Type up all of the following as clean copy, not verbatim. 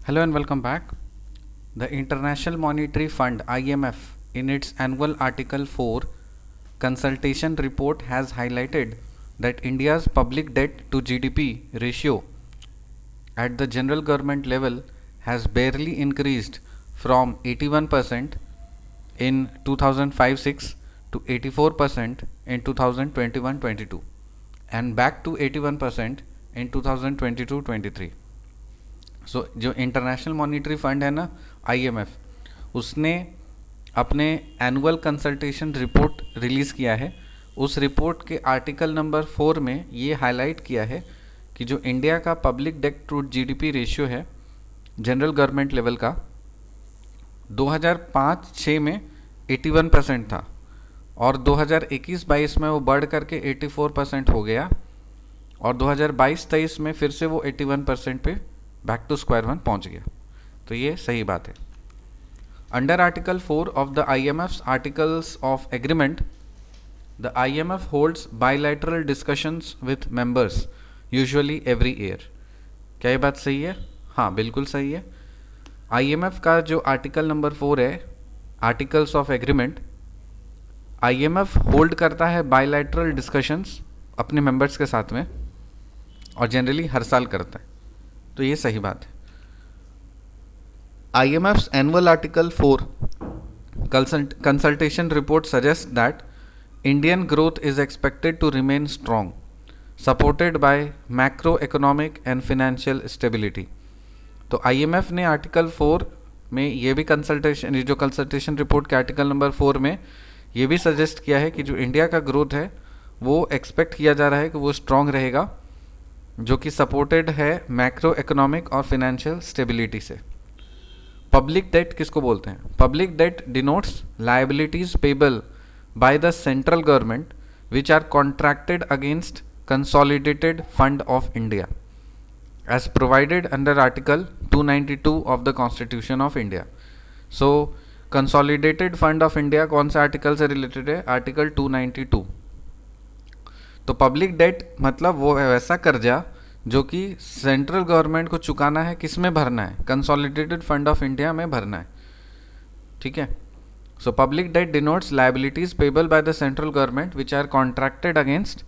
Hello and welcome back. The International Monetary Fund IMF in its annual Article 4 consultation report has highlighted that India's public debt to GDP ratio at the general government level has barely increased from 81% in 2005-6 to 84% in 2021-22 and back to 81% in 2022-23. सो जो international monetary fund है ना IMF, उसने अपने annual consultation report release किया है। उस report के article number 4 में ये हाईलाइट किया है कि जो इंडिया का public debt to GDP ratio है जनरल गवर्नमेंट लेवल का 2005-6 में 81% था और 2021-22 में वो बढ़ करके 84% हो गया और 2022-23 में फिर से वो 81% पे बैक टू स्क्वायर वन पहुंच गया। तो ये सही बात है। Under article 4 of the IMF's articles of agreement, the IMF holds bilateral discussions with members usually every year. क्या ये बात सही है? हाँ, बिल्कुल सही है। IMF का जो आर्टिकल नंबर 4 है, articles of agreement, IMF hold करता है बायलैटरल डिस्कशंस अपने मेंबर्स के साथ में और जनरली हर साल करता है। तो ये सही बात है। IMF's annual Article 4 consultation report suggests that Indian growth is expected to remain strong, supported by macroeconomic and financial stability. तो IMF ने आर्टिकल 4 में ये भी जो कंसल्टेशन रिपोर्ट के आर्टिकल नंबर 4 में ये भी सजेस्ट किया है कि जो इंडिया का ग्रोथ है वो एक्सपेक्ट किया जा रहा है कि वो स्ट्रॉन्ग रहेगा, जो कि सपोर्टेड है मैक्रो इकोनॉमिक और फिनेंशियल स्टेबिलिटी से। पब्लिक डेट किसको बोलते हैं? Public debt denotes liabilities payable by the central government which are contracted against consolidated fund of India as provided under article 292 of the constitution of India. So consolidated fund of India कौन से article से related है? Article 292। तो public debt मतलब वो वैसा कर्जा जो कि सेंट्रल गवर्नमेंट को चुकाना है, किस में भरना है? कंसोलिडेटेड फंड ऑफ इंडिया में भरना है। ठीक है। So public debt denotes liabilities payable by the central government which are contracted against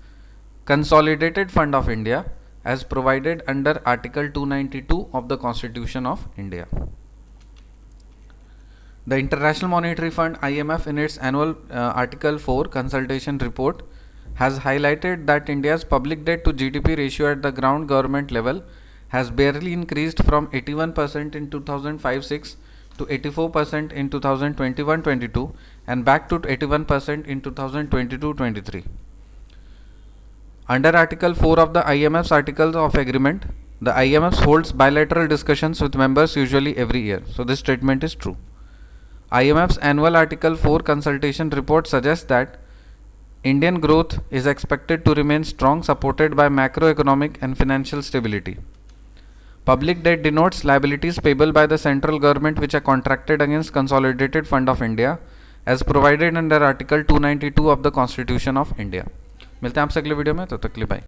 consolidated fund of India as provided under article 292 of the constitution of India. The international monetary fund IMF in its annual Article 4 consultation report has highlighted that India's public debt to GDP ratio at the ground government level has barely increased from 81% in 2005-6 to 84% in 2021-22 and back to 81% in 2022-23. Under Article 4 of the IMF's Articles of Agreement, the IMF holds bilateral discussions with members usually every year. So this statement is true. IMF's annual Article 4 consultation report suggests that Indian growth is expected to remain strong, supported by macroeconomic and financial stability. Public debt denotes liabilities payable by the central government which are contracted against Consolidated Fund of India as provided under Article 292 of the Constitution of India. मिलते हैं आपसे अगले video में, तब तक के लिए bye.